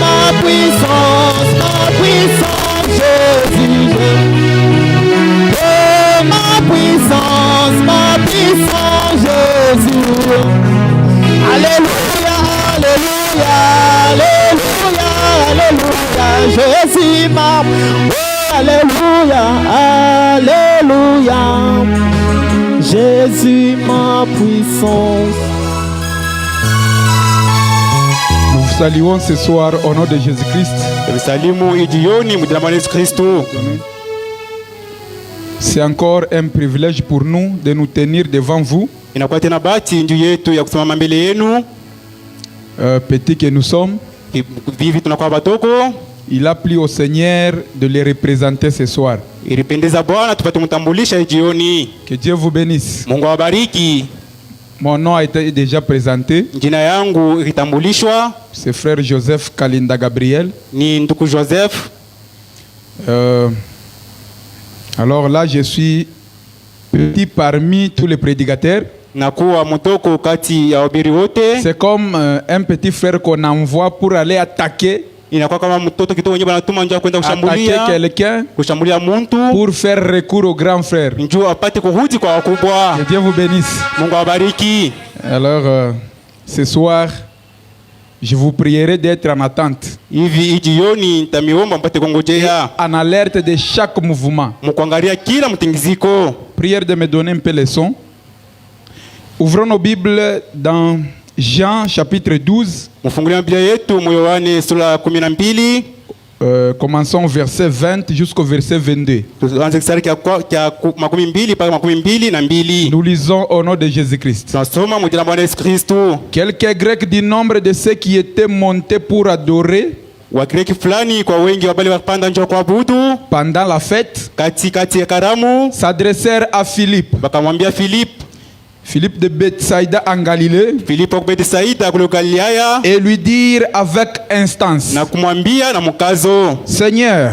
Ma puissance, Jésus. Oh, ma puissance, Jésus. Alléluia, alléluia, alléluia, alléluia. Jésus ma, oh, alléluia, alléluia. Jésus ma puissance. Nous saluons ce soir au nom de Jésus-Christ. C'est encore un privilège pour nous de nous tenir devant vous. Petit que nous sommes, il a plu au Seigneur de les représenter ce soir. Que Dieu vous bénisse. Mon nom a été déjà présenté. C'est frère Joseph Kalinda Gabriel. Alors là, je suis petit parmi tous les prédicateurs. C'est comme un petit frère qu'on envoie pour aller attaquer quelqu'un pour faire recours au grand frère. Que Dieu vous bénisse. Alors, ce soir, je vous prierai d'être en attente, en alerte de chaque mouvement. Prière de me donner un peu le son. Ouvrons nos Bibles dans Jean chapitre 12. Commençons au verset 20 jusqu'au verset 22. Nous lisons au nom de Jésus-Christ. Quelques Grecs du nombre de ceux qui étaient montés pour adorer pendant la fête s'adressèrent à Philippe. Philippe de Bethsaïda en Galilée, et lui dire avec instance: Seigneur,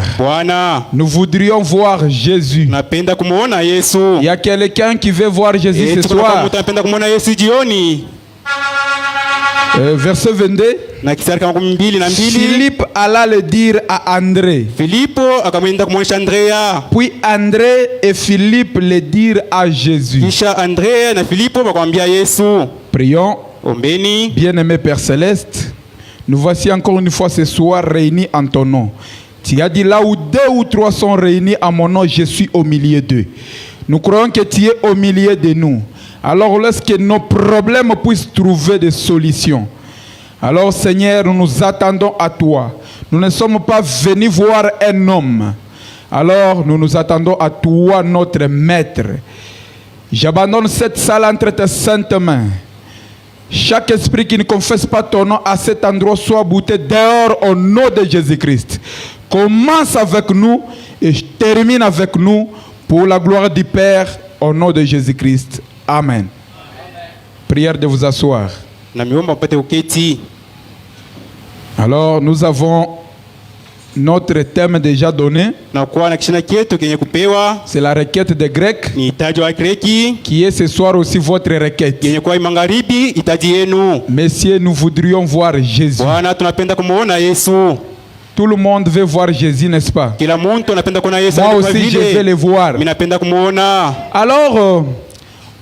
nous voudrions voir Jésus. Il y a quelqu'un qui veut voir Jésus ce soir. Verset 22. Philippe alla le dire à André. Puis André et Philippe le dirent à Jésus. Prions. Bien-aimé Père Céleste, nous voici encore une fois ce soir réunis en ton nom. Tu as dit là où 2 ou 3 sont réunis en mon nom, je suis au milieu d'eux. Nous croyons que tu es au milieu de nous. Alors laisse que nos problèmes puissent trouver des solutions. Alors Seigneur, nous nous attendons à toi. Nous ne sommes pas venus voir un homme. Alors nous nous attendons à toi, notre maître. J'abandonne cette salle entre tes saintes mains. Chaque esprit qui ne confesse pas ton nom à cet endroit soit bouté dehors au nom de Jésus-Christ. Commence avec nous et termine avec nous pour la gloire du Père au nom de Jésus-Christ. Amen. Prière de vous asseoir. Alors, nous avons notre thème déjà donné. C'est la requête des Grecs, qui est ce soir aussi votre requête. Messieurs, nous voudrions voir Jésus. Tout le monde veut voir Jésus, n'est-ce pas? Moi aussi, je veux le voir. Alors,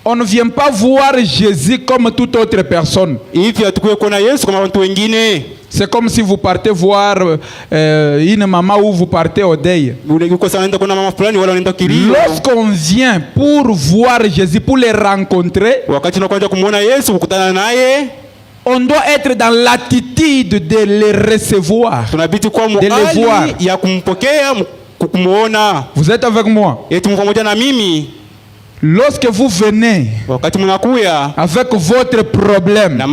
on ne vient pas voir Jésus comme toute autre personne. C'est comme si vous partez voir une maman ou vous partez au deuil. Lorsqu'on vient pour voir Jésus, pour le rencontrer, on doit être dans l'attitude de le recevoir, de le voir. Vous êtes avec moi? Lorsque vous venez avec votre problème,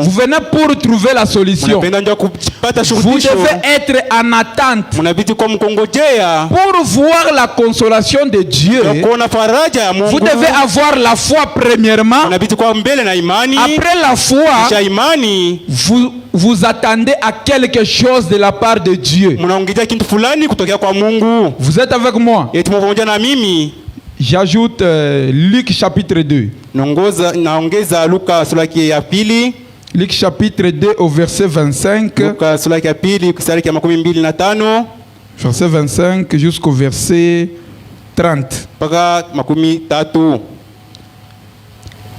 vous venez pour trouver la solution. Vous devez être en attente pour voir la consolation de Dieu. Vous devez avoir la foi premièrement. Après la foi, vous attendez à quelque chose de la part de Dieu. Vous êtes avec moi? J'ajoute Luc chapitre 2. Luc chapitre 2 au verset 25. Verset 25 jusqu'au verset 30.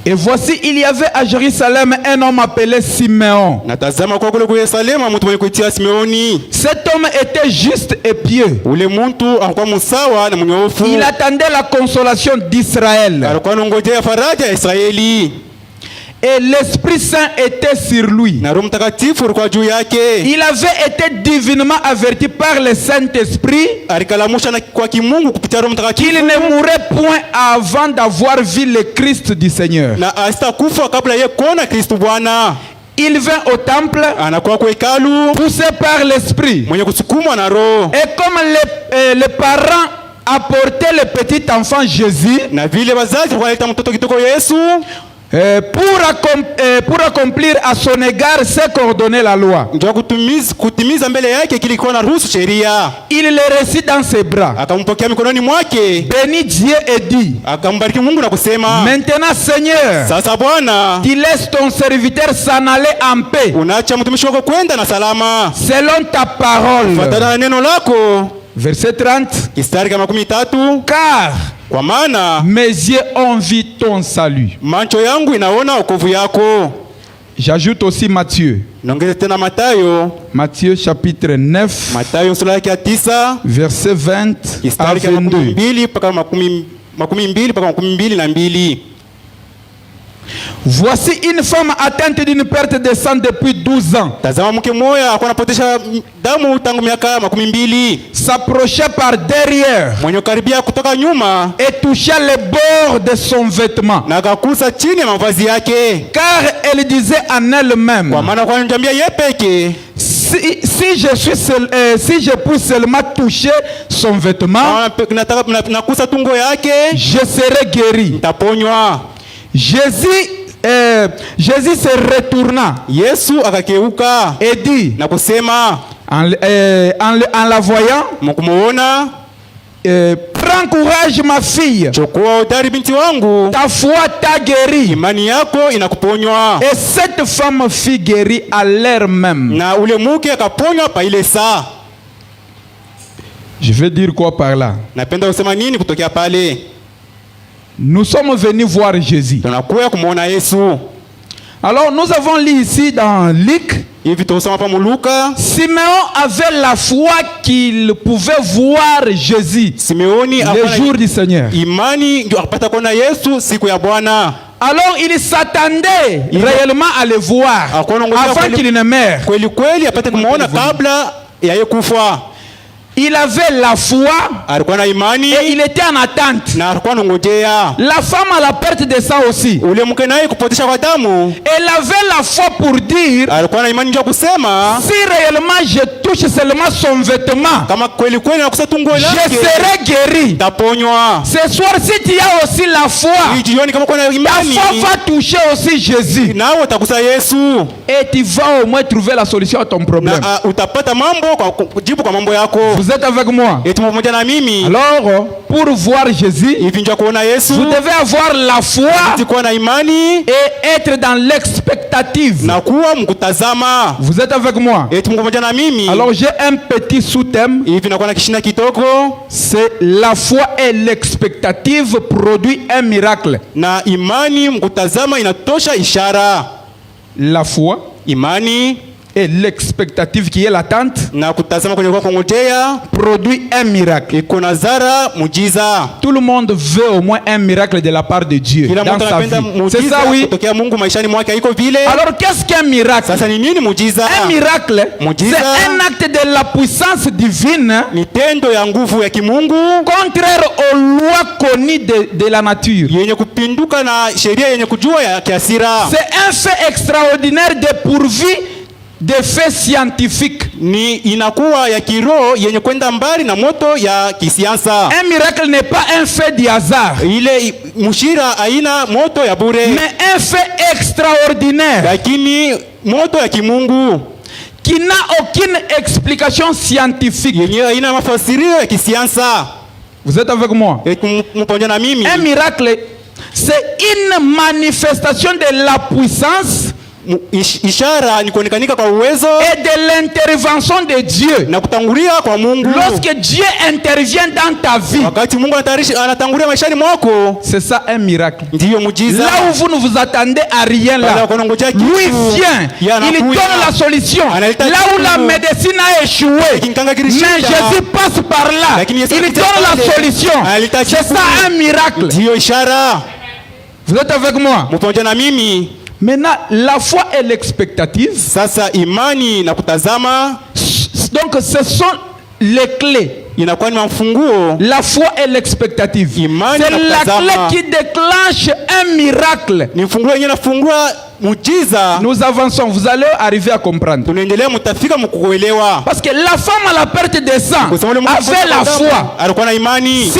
Et voici, il y avait à Jérusalem un homme appelé Simeon. Cet homme était juste et pieux. Il attendait la consolation d'Israël. Et l'Esprit Saint était sur lui. Il avait été divinement averti par le Saint-Esprit qu'il ne mourrait point avant d'avoir vu le Christ du Seigneur. Il vint au temple poussé par l'Esprit. Et comme les parents apportaient le petit enfant Jésus pour accomplir à son égard ce qu'ordonnait la loi, il le reçut dans ses bras, bénit Dieu et dit: Maintenant Seigneur, tu laisses ton serviteur s'en aller en paix selon ta parole. Verset 30. Car mes yeux ont vu ton salut. J'ajoute aussi Matthieu. Matthieu chapitre 9, verset 20 à 22. Voici une femme atteinte d'une perte de sang depuis 12 ans. S'approchait par derrière et touchait les bords de son vêtement. Car elle disait en elle-même: si je puis seulement toucher son vêtement, je serai guéri. Jésus se retourna et dit en la voyant: prends courage ma fille, ta foi t'a guéri. Et cette femme fut guérie à l'heure même. Je vais dire quoi par là? Nous sommes venus voir Jésus. Alors nous avons lu ici dans Luc, Simeon avait la foi qu'il pouvait voir Jésus le jour du Seigneur. Alors il s'attendait réellement à le voir avant qu'il ne meure. Il avait la foi et il était en attente. La femme a la perte de sang aussi. Elle avait la foi pour dire: si réellement je touche seulement son vêtement, je serai guéri. Ce soir, si tu as aussi la foi, ta foi va toucher aussi Jésus. Et tu vas au moins trouver la solution à ton problème. Vous êtes avec moi? Alors, pour voir Jésus, vous devez avoir la foi et être dans l'expectative. Vous êtes avec moi? Alors, j'ai un petit sous-thème. C'est la foi et l'expectative produit un miracle. La foi Et l'expectative qui est l'attente na kutazama kwenye kwa kungojea produit un miracle. iko nazara muujiza. Tout le monde veut au moins un miracle de la part de Dieu dans sa vie. C'est ça, oui. Kutokea Mungu maishani mwake iko vile. Alors qu'est-ce qu'un miracle? Sasa ni nini muujiza? Un miracle, c'est un acte de la puissance divine, ni tendo ya nguvu ya kimungu contraire aux lois connues de la nature. yenye kupinduka na sheria yenye kujua ya kiasira. C'est un fait extraordinaire dépourvu de faits scientifiques. Ni inakuwa ya kiroho yenye kwenda mbali na moto ya kisiasa. Un miracle n'est pas un fait du hasard, Ile mushira aina moto ya bure, mais un fait extraordinaire lakini moto ya kimungu qui n'a aucune explication scientifique. yenye aina mafasirio ya kisiasa. Vous êtes avec moi? Mponja na mimi. Un miracle, c'est une manifestation de la puissance ishara ni kuonekanika kwa uwezo et de l'intervention de Dieu. na kutangulia kwa Mungu. Lorsque Dieu intervient dans ta vie, wakati Mungu anatangulia maishani mwako, c'est ça un miracle. ndiyo muujiza. Là où vous ne vous attendez à rien là, lui vient, il donne la solution. Là où la médecine a échoué, mais Jésus passe par là, il donne la solution. C'est ça un miracle. Ndiyo ishara. Vous êtes avec moi? Mponja na mimi. Maintenant, la foi et l'expectative, sasa imani na kutazama, donc ce sont les clés. Inakuwa ni mafunguo. La foi et l'expectative, c'est la clé qui déclenche un miracle. Ni funguo yenye nafungua muujiza. Nous avançons, vous allez arriver à comprendre. Tunaendelea, mtafika mkuelewa. Parce que la femme à la perte de sang avait la foi. Alikuwa na imani.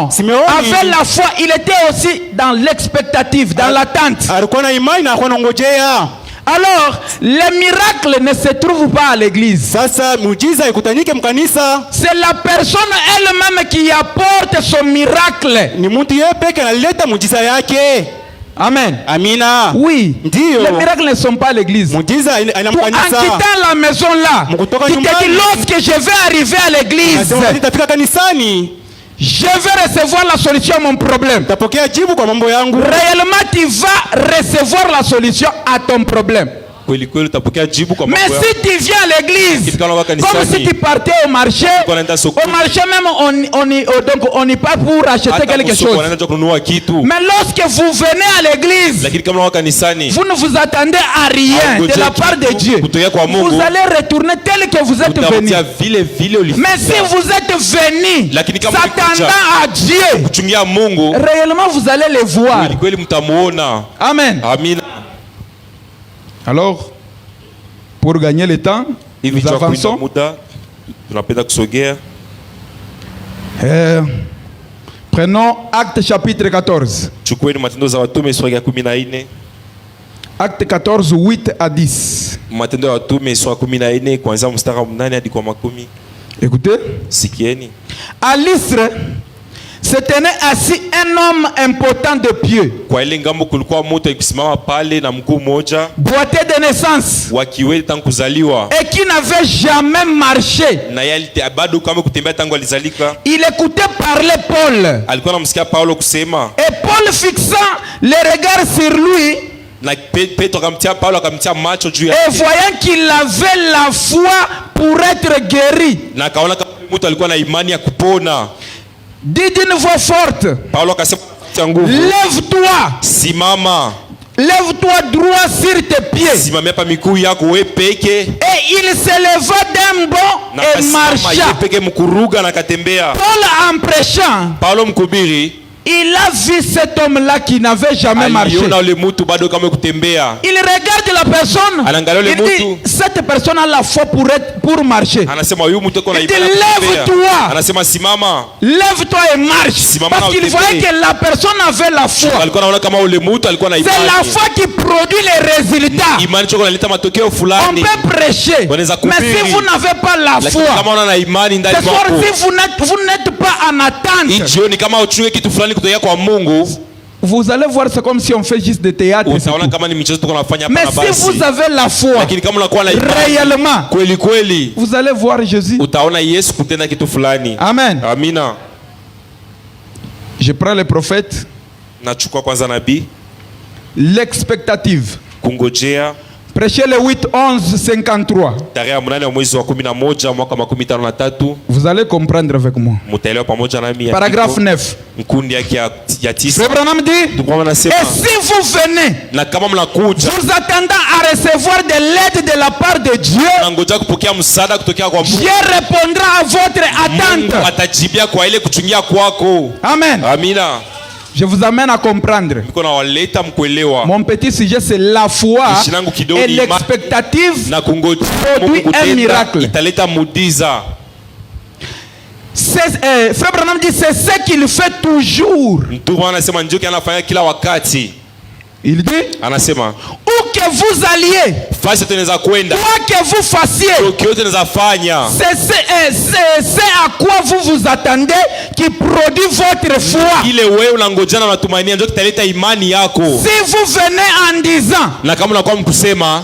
Simeon avait la foi, il était aussi dans l'expectative, dans l'attente. Alikuwa na imani na alikuwa anangojea. Alors, les miracles ne se trouvent pas à l'église. Sasa muujiza ikutanike mkanisa. C'est la personne elle-même qui apporte son miracle. Ni mtu yeye peke analeta muujiza yake. Amen. Amina. Oui. Ndiyo. Les miracles ne sont pas à l'église. Muujiza ina mkanisa. En quittant la maison là, tu te dis lorsque je vais arriver à l'église, nitafika kanisani, je vais recevoir la solution à mon problème. Tapokea jibu kwa mambo yangu. Réellement, tu vas recevoir la solution à ton problème. Mais si tu viens à l'église comme si tu partais au marché même on n'y part pour acheter quelque chose. Mais lorsque vous venez à l'église, vous ne vous attendez à rien de la part de Dieu. Vous allez retourner tel que vous êtes venu. Mais si vous êtes venu s'attendant à Dieu, réellement vous allez le voir. Amen. Alors, pour gagner le temps, nous avançons. Prenons Acte chapitre 14. Acte 14, 8 à 10. Écoutez. À l'Istre se tenait assis un homme impotent de pieux, boité de naissance, et qui n'avait jamais marché. Il écoutait parler Paul. Et Paul, fixant les regards sur lui, et voyant qu'il avait la foi pour être guéri, dit d'une voix forte, lève-toi, lève-toi droit sur tes pieds. Et il s'éleva d'un bond et marcha. Paul, en prêchant, il a vu cet homme-là qui n'avait jamais marché. Il regarde la personne. Il dit, cette personne a la foi pour marcher. Il dit, lève-toi. Lève-toi et marche. Parce qu'il voyait que la personne avait la foi. C'est la foi qui produit les résultats. On peut prêcher. Mais si vous n'avez pas la foi, ce soir, si vous n'êtes pas en attente, vous allez voir, c'est comme si on fait juste des théâtres. Mais si vous avez la foi réellement, vous allez voir Jésus. Amen. Je prends les prophètes. L'expectative Prêchez le 8-11-53. Tarehe 8 mwezi wa 11 mwaka 2053. Vous allez comprendre avec moi. Mutaelewa pamoja nami. Paragraphe 9. Nkundi yake ya 9. Frère Branham dit, et si vous venez, na kama mnakuja, vous attendant à recevoir de l'aide de la part de Dieu, nangoja kupokea msaada kutokea kwa Mungu, Dieu répondra à votre attente. Mungu atajibia kwa ile kuchungia kwako. Amen. Amina. Je vous amène à comprendre. Mon petit sujet, c'est la foi et l'expectative produit un miracle. Frère Branham dit, c'est ce qu'il fait toujours. Il dit, où que vous alliez, quoi que vous fassiez, c'est à quoi vous vous attendez qui produit votre foi. Si vous venez en disant,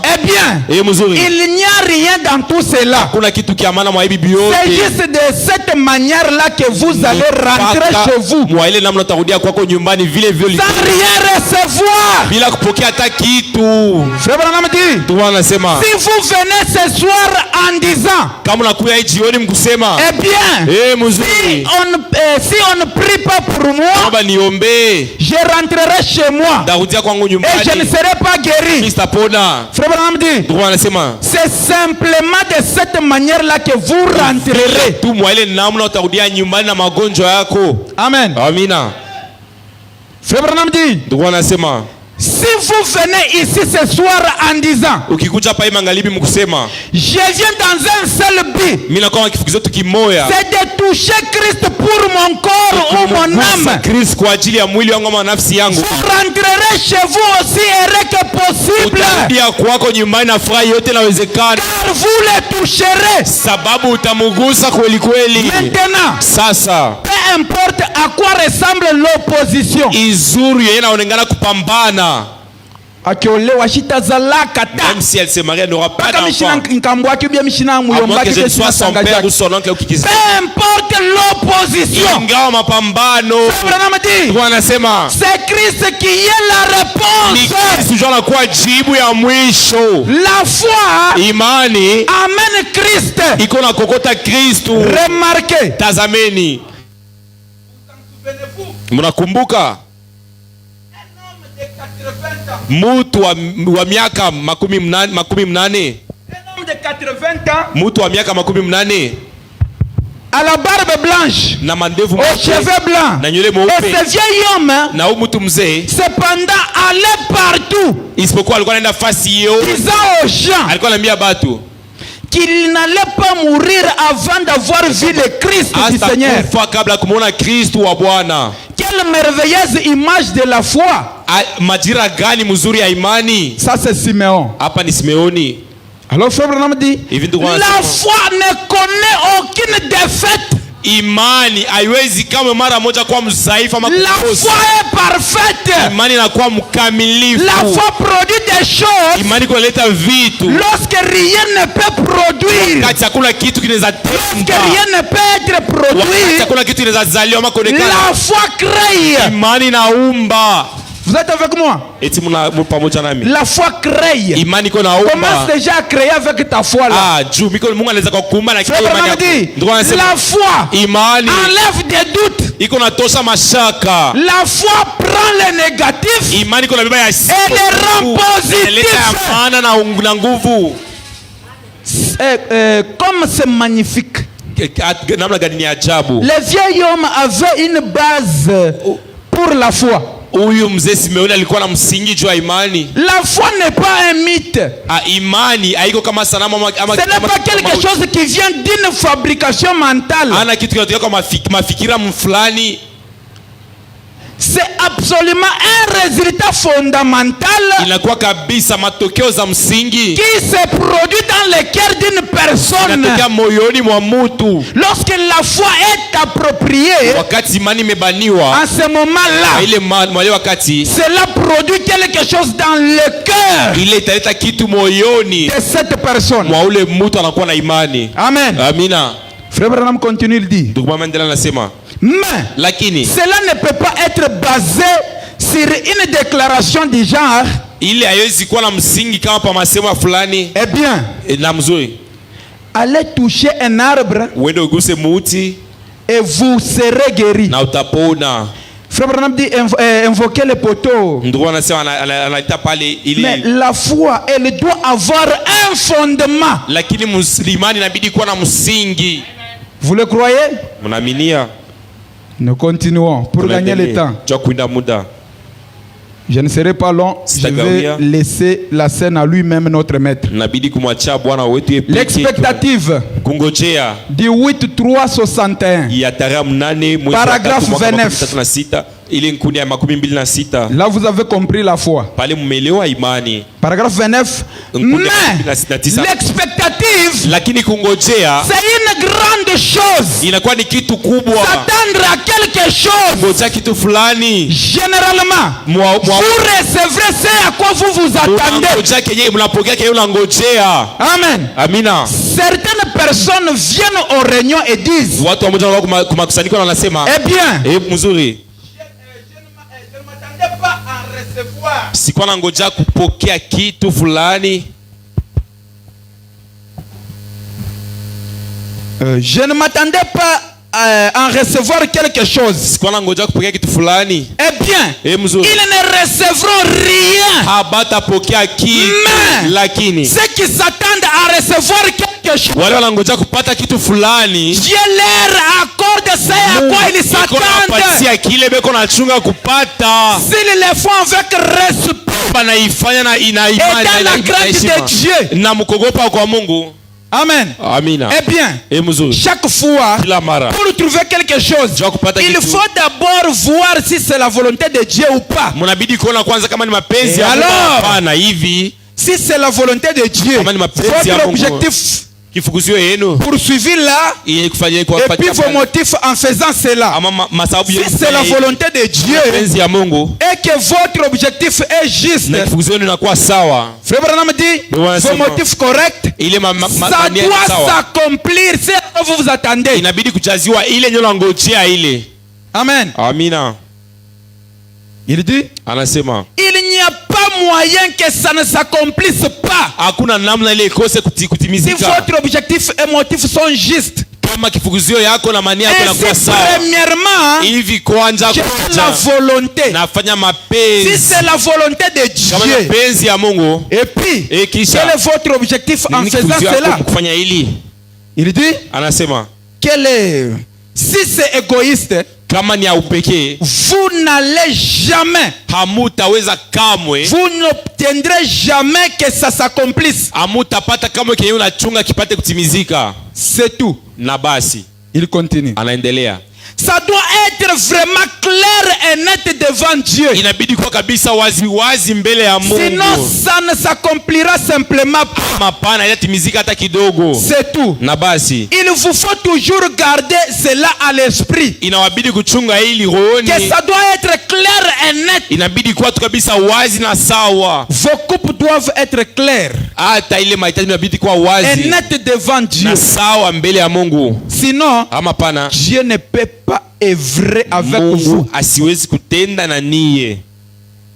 eh bien, il n'y a rien dans tout cela, c'est juste de cette manière-là que vous allez rentrer chez vous sans rien recevoir. Frère Branham dit, si vous venez ce soir en disant, eh bien, si on ne prie pas pour moi, je rentrerai chez moi et je ne serai pas guéri. Frère Branham dit, c'est simplement de cette manière-là que vous rentrerez. Amen. Frère Branham dit, si vous venez ici ce soir en disant, je viens dans un seul but, c'est de toucher Christ pour mon corps ou mon âme, vous rentrerez chez vous aussi heureux que possible, car vous le toucherez. Maintenant, peu importe à quoi ressemble l'opposition, akiolewa shitazalaka ta, même si elle se marie, elle n'aura pas d'enfant. À moins que je ne sois son père ou son oncle. Peu importe l'opposition, c'est Christ qui est la réponse. La foi amène Christ. Remarquez, mnakumbuka mutu wa miaka makumi mnane, mutu wa miaka makumi mnane, à la barbe blanche, na mandevu aux cheveux blancs, na nywele mweupe, et ce vieil homme, na huyu mtu mzee, cependant allait partout, isipokuwa alikuwa anaenda fasi yo, disant aux gens, alikuwa anaambia batu qu'il n'allait pas mourir avant d'avoir vu le Christ du Seigneur. Quelle merveilleuse image de la foi. Ça c'est Simeon. Alors Frère Branham dit, la foi ne connaît aucune défaite. Imani haiwezi kama mara moja kwa mzaifu ama kukosa. La foi est parfaite. Imani inakuwa mkamilifu. La foi produit des choses. Imani kunaleta vitu. Lorsque rien ne peut produire. Wakati hakuna kitu kinaweza tenda. Lorsque rien ne peut être produit. Wakati hakuna kitu kinaweza zaliwa ama kuonekana. La foi crée. Imani inaumba. Vous êtes avec moi? La foi crée. Commence déjà à créer avec ta foi là. La foi enlève des doutes. La foi prend le négatif et les rend positifs. Comme c'est magnifique. Le vieil homme avait une base pour la foi. Huyu mzee Simeoni alikuwa na msingi juu ya imani. La foi n'est pas un mythe. Imani haiko kama sanamu ama ce n'est pas quelque chose qui vient d'une fabrication mentale. Ana kitu kinatoka kwa mafikira mfulani. C'est absolument un résultat fondamental qui se produit dans le cœur d'une personne lorsque la foi est appropriée. En ce moment-là, cela produit quelque chose dans le cœur de cette personne. Amen. Frère Branham continue, il dit, mais cela ne peut pas être basé sur une déclaration du genre, Ile haiwezi kuwa na msingi kama pa masema fulani. Eh bien, Na mzuri. allez toucher un arbre Uende uguse muti et vous serez guéri. na utapona. Frère Branham dit invoquer les poteaux. Ndio anasema anaita pale ili. Mais la foi, elle doit avoir un fondement. Lakini muslimani inabidi kuwa na msingi. Vous le croyez? Mnaaminia? Nous continuons pour gagner le temps. Cha kuinda muda. Je ne serai pas long. Je vais laisser la scène à lui-même, notre maître. Inabidi kumwachia Bwana wetu yeye pekee. L'expectative Kungojea du 8-3-61. ya tarehe 8 mwezi Paragraphe wa 29. 36 ile nkuni ya 26. Là, vous avez compris la foi. Pale mmelewa imani. Paragraphe 29. Mais l'expectative, lakini kungojea, c'est une grande chose. inakuwa ni kitu kubwa. S'attendre à quelque chose. Kungojea kitu fulani. Généralement, vous recevrez ce à quoi vous vous attendez. Kungojea kenye mnapokea kenye unangojea. Amen. Amina. Certaines personnes viennent au réunion et disent, watu wamoja wanakuwa kumakusanyiko na wanasema, eh bien, mzuri, je ne m'attendais pas à recevoir. sikuwa nangojea kupokea kitu fulani. Je ne m'attendais pas à en recevoir quelque chose. Sikuwa nangojea kupokea kitu fulani. Eh bien, mzuri, ils ne recevront rien. Habatapokea kitu. Mais lakini ceux qui s'attendent à recevoir quelque chose, wale wanangojea kupata kitu fulani, Dieu leur accorde ça à quoi ils s'attendent. Kile beko nachunga kupata. S'ils le font avec respect Banaifanya na ina et imani dans la crainte de Dieu. na mkogopa kwa Mungu. Amen. Amina. Eh bien, mzuri, chaque fois, kila mara pour trouver quelque chose, il faut d'abord voir si c'est la volonté de Dieu ou pas. mnabidi kuona kwanza kama ni mapenzi ya Mungu. Hapana hivi, si c'est la volonté de Dieu, votre objectif kifukuzio yenu poursuivi là, et puis vos motifs en faisant cela, si c'est la volonté de Dieu et que votre objectif est juste, Frère Branham dit, vos motifs corrects, ça doit s'accomplir, c'est ce que vous vous attendez. Amen. Amina. Il dit, anasema, il n'y a pas moyen que ça ne s'accomplisse pas. Hakuna namna ile ikose kutimizika. Si votre objectif et motif sont justes. Kama kifukuzio yako na mania yako yanakuwa sawa. Premièrement, hivi kwanza la volonté. Nafanya mapenzi. Si c'est la volonté de Dieu. Kama mapenzi ya Mungu. Et puis, quel est votre objectif en faisant cela? Kufanya hili. Il dit, anasema, si c'est égoïste, kama ni ya upekee, vous n'allez jamais, hamutaweza kamwe, vous n'obtiendrez jamais que ça s'accomplisse. Hamutapata kamwe kenye unachunga kipate kutimizika. C'est tout. Na basi, il continue. Anaendelea. Ça doit être vraiment clair et net devant Dieu. Inabidi kwa kabisa wazi wazi mbele ya Mungu. Sinon ça ne s'accomplira simplement pas. Mapana itatimizika hata kidogo. C'est tout. Na basi, il vous faut toujours garder cela à l'esprit. Inawabidi kuchunga hili rohoni. Que ça doit être clair et net. Inabidi kwa kabisa wazi na sawa. Vos coupes doivent être claires. Hata ile mahitaji inabidi kwa wazi. Et net devant Dieu. Na sawa mbele ya Mungu. Sinon, pana, Dieu ne peut pas œuvrer avec Mungu vous. Asiwezi kutenda na niye.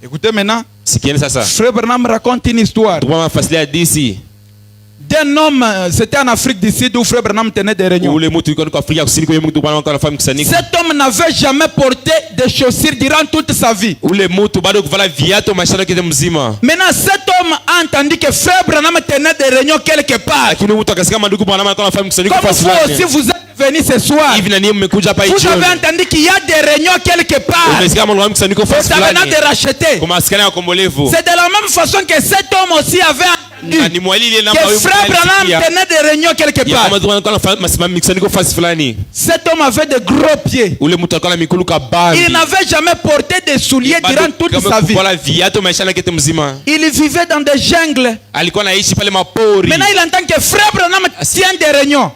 Écoutez maintenant. Sikieni sasa. Frère Branham raconte une histoire. Tunafasilia disi. D'un homme, c'était en Afrique du Sud où Frère Branham tenait des réunions. Cet homme n'avait jamais porté de chaussures durant toute sa vie. Maintenant, cet homme a entendu que Frère Branham tenait des réunions quelque part. Comme vous aussi, vous êtes venus ce soir. Vous avez entendu qu'il y a des réunions quelque part. Vous avez de racheter. C'est de la même façon que cet homme aussi avait que Frère Branham tenait des réunions quelque part. Cet homme avait de gros pieds. Il n'avait jamais porté de souliers durant toute sa vie. Il vivait dans des jungles. Maintenant il entend que Frère Branham tient des réunions.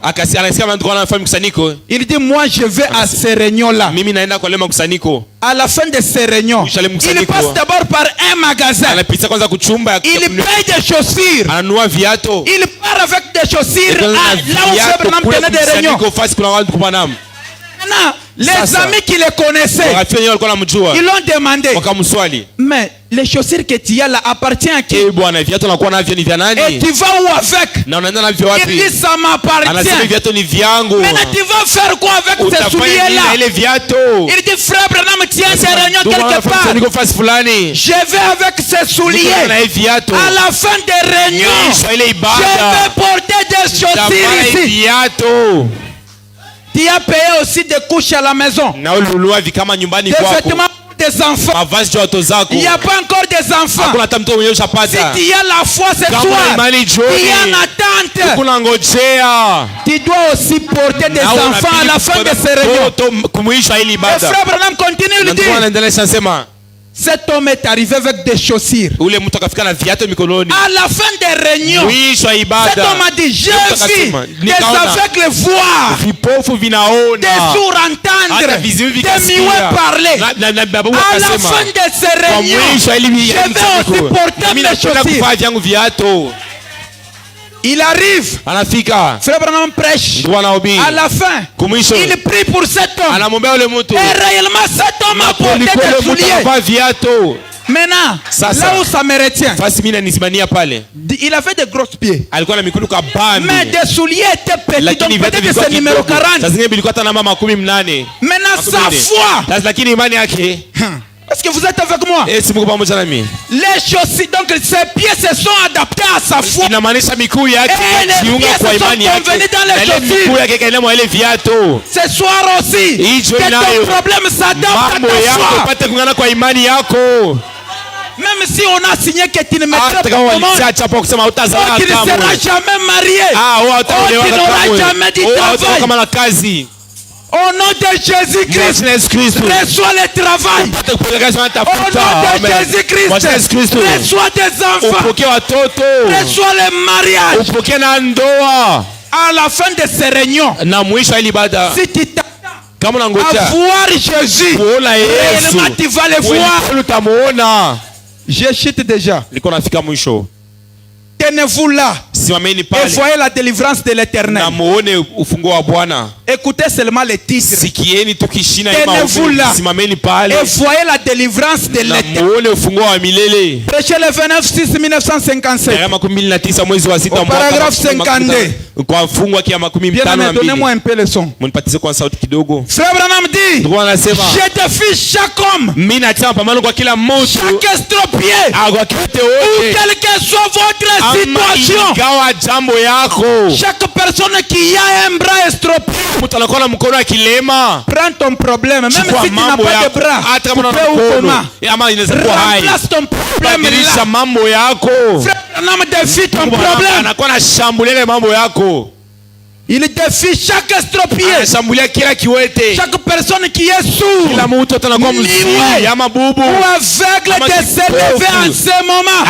Il dit, moi je vais à ces réunions-là. À la fin de ces réunions, il passe d'abord par un magasin. Il paye des chaussures. Il part avec des chaussures là où Frère Branham tenait des réunions. Les amis qui le connaissaient, ils l'ont demandé, mais les chaussures que tu as là appartiennent à qui? Et tu vas où avec? Il dit ça m'appartient. Maintenant tu vas faire quoi avec ces souliers là? Il dit frère Branham, tiens ces réunions quelque part. Je vais avec ces souliers. À la fin des réunions, je vais porter des chaussures ici. Tu as payé aussi des couches à la maison. Des vêtements des enfants. Il n'y a pas encore des enfants. Si tu as la foi ce soir, tu es en attente. Tu dois aussi porter des enfants à la fin de ces réunions. Et frère Branham continue, il dit, cet homme est arrivé avec des chaussures. À la fin des réunions, cet homme a dit, j'ai vu des aveugles voir, des sourds entendre, des muets parler. À la fin de ces réunions, je vais aussi porter mes chaussures. Il arrive, frère Branham prêche. À la fin, il prie pour cet homme. Et réellement, cet homme a porté des souliers. Maintenant, là où ça me retient, il avait des grosses pieds. Mais des souliers étaient petits. Donc peut-être que c'est numéro 40. Maintenant, sa foi. Est-ce que vous êtes avec moi? Les chaussures, donc ses pieds se sont adaptés à sa foi. Et les pieds se sont convenus dans les chaussures. Ce soir aussi, que ton problème s'adapte à ta foi. Même si on a signé que tu ne mettras pas au monde, tu ne seras jamais marié, tu n'auras jamais du travail. Au nom de Jésus-Christ, reçois le travail. Au nom de Jésus-Christ, reçois des enfants. Reçois le mariage. À la fin de ces réunions, si tu t'attends à voir Jésus, réellement tu vas le voir. Je chute déjà. Tenez-vous là et voyez la délivrance de l'Éternel. Écoutez seulement les titres. Tenez-vous là et voyez la délivrance de l'Éternel. Prêchez le 29/6 1957. Au paragraphe 52. Bien, donnez-moi un peu le son. Frère Branham dit, je défie chaque homme, chaque estropié, ou quelle que soit votre situation, chaque personne qui a un bras estropié, prends ton problème, même si tu n'as pas de bras, coupé ou comment, remplace ton problème là. Frère Branham défie ton problème. Il défie chaque estropié, chaque personne qui est sourde, muet ou aveugle de se lever en ce moment.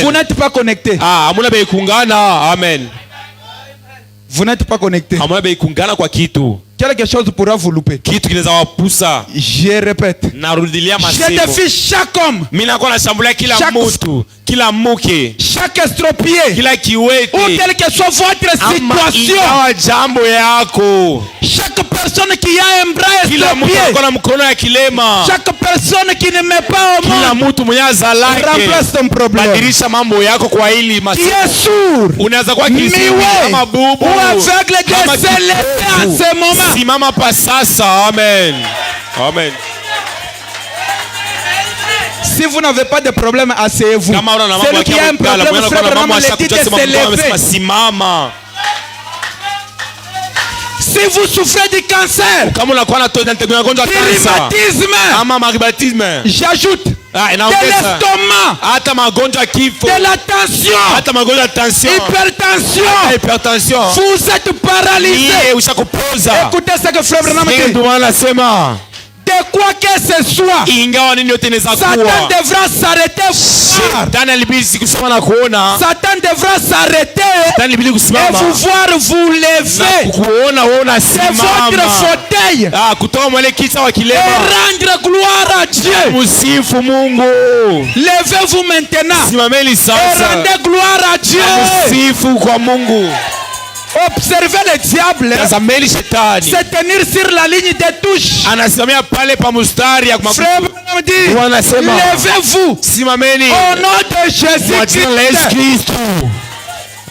Vous n'êtes pas connecté. Vous n'êtes pas connecté. Quelque chose pourra vous louper. Je répète. Je défie chaque homme, chaque estropié, ou quelle que soit votre situation, chaque personne qui a un bras estropié, chaque personne qui ne met pas au monde, remplace ton problème. Qui est sourd, muet ou aveugle de se lever en ce moment. Simama pa sasa. Amen. Amen. Si vous n'avez pas de problème, asseyez-vous. Celui qui a un problème, frère Branham le dit de se lever. Si vous souffrez du cancer, du rhumatisme, j'ajoute de l'estomac, de la tension, hypertension, vous êtes paralysé. Écoutez ce que frère Branham dit. De quoi que ce soit, Satan devra s'arrêter. Satan devra s'arrêter et vous voir vous lever de votre fauteuil et rendre gloire à Dieu. Levez-vous maintenant et rendez gloire à Dieu. Observez le diable. Se tenir sur la ligne de touche. Frère dit, levez-vous. Au nom de Jésus-Christ.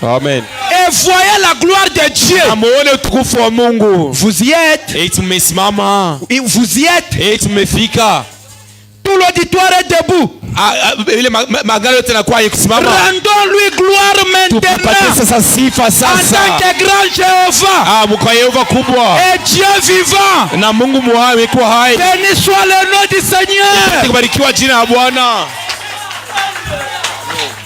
Amen. Et voyez la gloire de Dieu. Vous y êtes. Vous y êtes. Tout l'auditoire est debout. Rendons-lui gloire maintenant. En tant que grand Jéhovah. Et Dieu vivant. Béni soit le nom du Seigneur.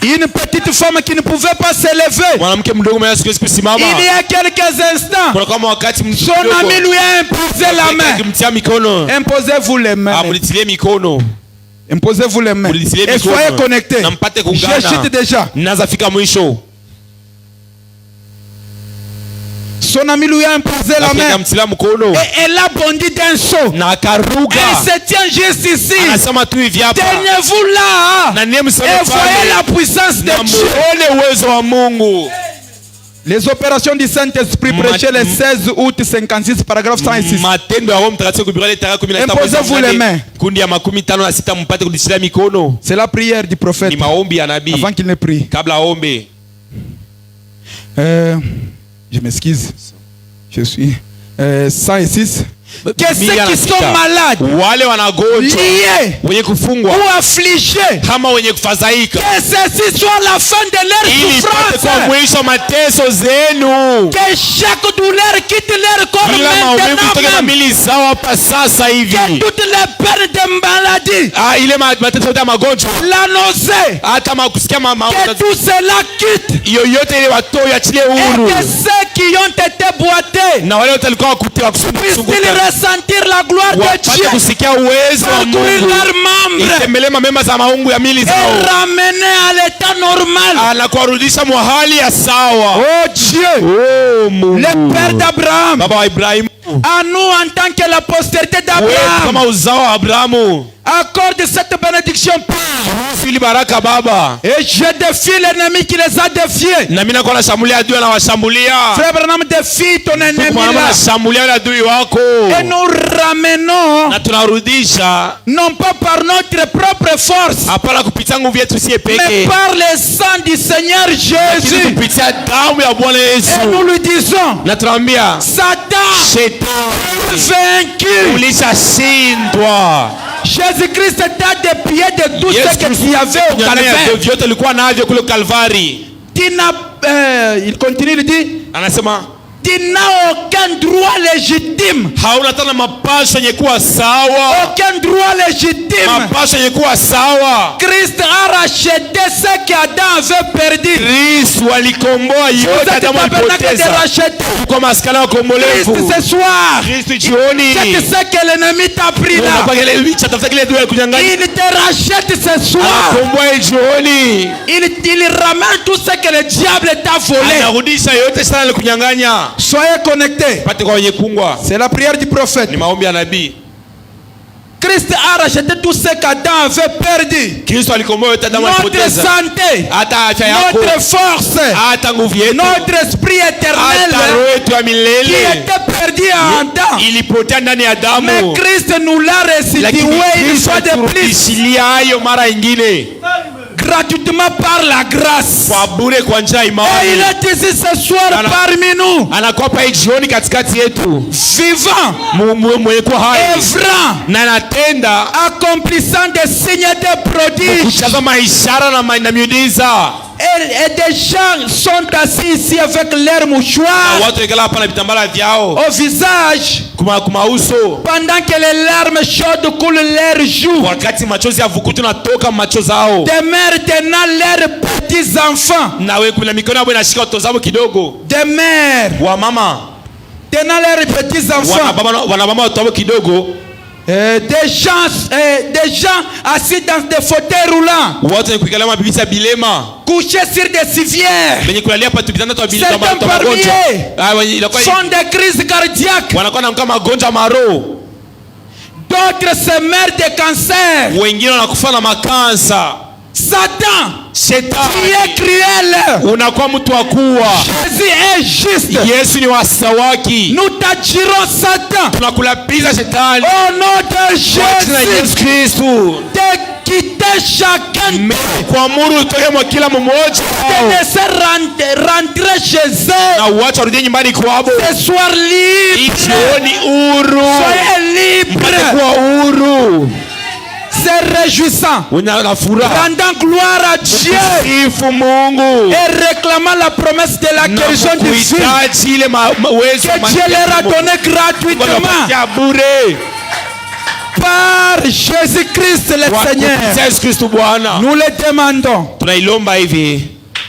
Une petite femme qui ne pouvait pas se lever. Il y a quelques instants, son ami lui a imposé la main. Imposez-vous les mains. Imposez-vous les mains. Et soyez connectés. Je chute déjà. Son ami lui a imposé la main. Et elle a bondi d'un saut. Elle se tient juste ici. Tenez-vous là. Et voyez la puissance de Dieu. Les opérations du Saint-Esprit prêchées le 16 août 56, paragraphe 106. Imposez-vous les mains. C'est la prière du prophète avant qu'il ne prie. Je m'excuse. Je suis 106. Que ceux qui sont malades, liés ou affligés, que ceci soit la fin de leur souffrance, que chaque douleur quitte leur corps maintenant même, que toutes les peines de maladie, la nausée, que tout cela quitte, et que ceux qui ont été boités puissent ressentir la gloire de Dieu, parcourir leurs membres et ramener à l'état normal. Oh Dieu, le Père d'Abraham, à nous en tant que la postérité d'Abraham, accorde cette bénédiction. Et je défie l'ennemi qui les a défiés. Frère Branham, défie ton ennemi là. Et nous ramenons, non pas par notre propre force, mais par le sang du Seigneur Jésus. Et nous lui disons, Satan, vaincu. Jésus-Christ t'a dépié de tout ce que tu avais au Calvaire. Il continue de dire, tu n'as aucun droit légitime. Aucun droit légitime. Christ a racheté ce qu'Adam avait perdu. Vous êtes tabernacle de racheter. Christ ce soir, c'est ce que l'ennemi t'a pris là. Il te rachète ce soir. Il ramène tout ce que le diable t'a volé. Soyez connectés. C'est la prière du prophète. Christ a racheté tout ce qu'Adam avait perdu. Notre santé, notre force, notre esprit éternel qui était perdu à Adam. Mais Christ nous l'a restitué une fois de plus. Gratuitement par la grâce. Et il est ici ce soir parmi nous, vivant, œuvrant, accomplissant des signes et des prodiges. Et des gens sont assis ici avec leurs mouchoirs au visage, pendant que les larmes chaudes coulent leurs joues. Des mères tenant leurs petits enfants, des mères tenant leurs petits enfants, des gens assis dans des fauteuils roulants, couchés sur des civières. Certains parmi eux font des crises cardiaques. D'autres se meurent de cancer. Satan, Shetani, tu es cruel. unakuwa mtu wa kuwa. Jésus est juste. Yesu ni wasawaki. Nous t'attirons Satan. Tunakulapiza Shetani. Au nom de Yesu Jésus. Kristo. De quitter chacun. Kuamuru utoke mwa kila mmoja. De laisser rentrer chez eux. Na uache warudie nyumbani kwao. Ce soir libre. Jioni huru. Soyez libre. Kuwa huru. C'est réjouissant. Rendant gloire à Dieu. Et réclamant la promesse de la guérison du Fils. Que Dieu leur a donné gratuitement. Par Jésus-Christ le Seigneur. Nous le demandons.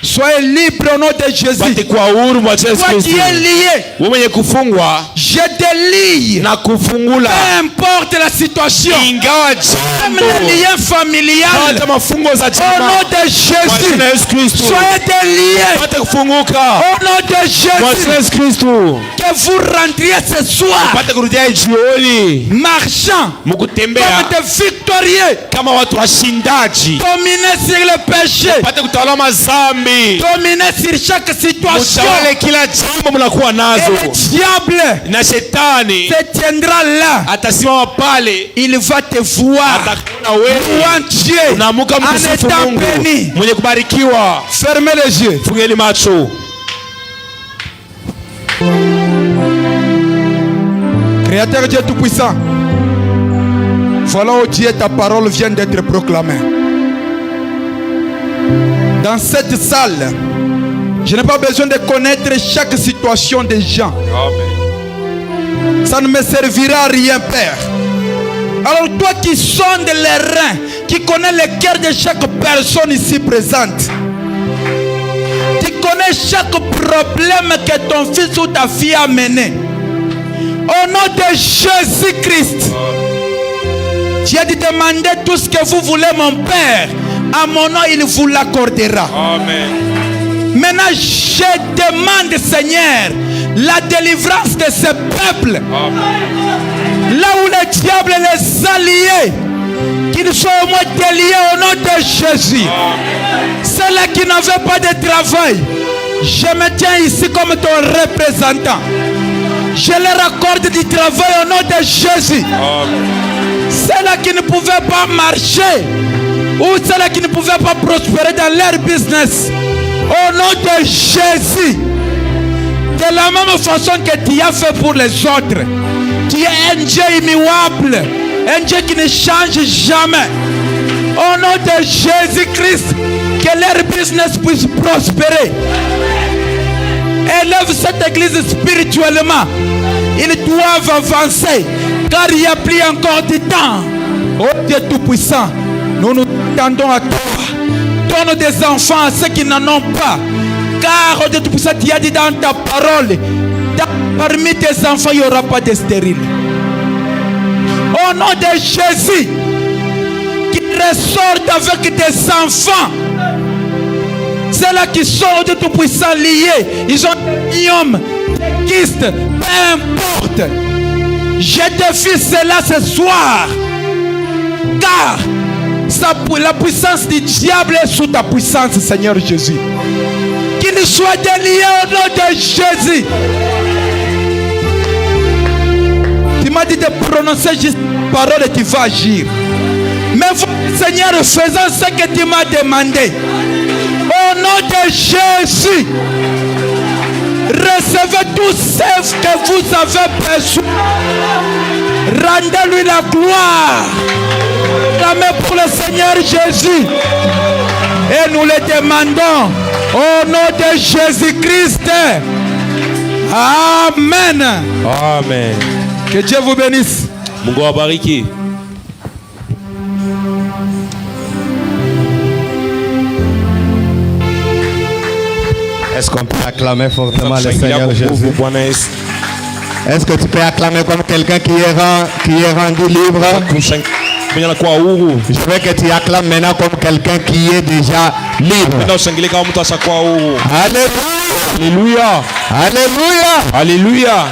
Soyez libre au nom de Jésus. Toi qui es lié, je te lie. Peu importe la situation, même les liens familiales, au nom de Jésus, soyez déliés. Au nom de Jésus, que vous rentriez ce soir marchant comme des victorieux, dominez sur le péché, dominez sur chaque situation. Et le diable se tiendra là. Il va te voir louant Dieu en étant béni. Fermez les yeux. Créateur Dieu Tout-Puissant, voilà où Dieu, ta parole vient d'être proclamée. Dans cette salle, je n'ai pas besoin de connaître chaque situation des gens. Amen. Ça ne me servira à rien, Père. Alors toi qui sondes les reins, qui connais le cœur de chaque personne ici présente, tu connais chaque problème que ton fils ou ta fille a mené. Au nom de Jésus-Christ, tu as dit demander tout ce que vous voulez, mon Père. À mon nom, il vous l'accordera. Amen. Maintenant, je demande, Seigneur, la délivrance de ce peuple. Amen. Là où le diable les a liés, qu'ils soient au moins déliés au nom de Jésus. Ceux-là qui n'avaient pas de travail, je me tiens ici comme ton représentant. Je leur accorde du travail au nom de Jésus. Ceux-là qui ne pouvaient pas marcher, ou ceux-là qui ne pouvaient pas prospérer dans leur business, au nom de Jésus, de la même façon que tu as fait pour les autres, tu es un Dieu immuable, un Dieu qui ne change jamais. Au nom de Jésus-Christ, que leur business puisse prospérer. Élève cette église spirituellement. Ils doivent avancer, car il n'y a plus encore de temps. Oh Dieu Tout-Puissant, nous nous attendons à toi. Donne des enfants à ceux qui n'en ont pas. Car oh Dieu Tout-Puissant, tu as dit dans ta parole, parmi tes enfants, il n'y aura pas de stérile. Au nom de Jésus, qui ressortent avec tes enfants. Ceux-là qui sont de Tout-Puissant liés, ils ont des myomes, des kystes, peu importe. Je défie cela ce soir. Car la puissance du diable est sous ta puissance, Seigneur Jésus. Qu'il soit délié au nom de Jésus. Tu m'as dit de prononcer juste la parole et tu vas agir. Mais vous, Seigneur, faisant ce que tu m'as demandé. Au nom de Jésus, recevez tout ce que vous avez besoin. Rendez-lui la gloire. Clamez pour le Seigneur Jésus. Et nous le demandons au nom de Jésus-Christ. Amen. Amen. Que Dieu vous bénisse. Mungu awabariki. Est-ce qu'on peut acclamer fortement le Seigneur Jésus? Est-ce que tu peux acclamer comme quelqu'un qui est rendu libre? Je veux que tu acclames maintenant comme quelqu'un qui est déjà libre. Alléluia. Alléluia. Alléluia.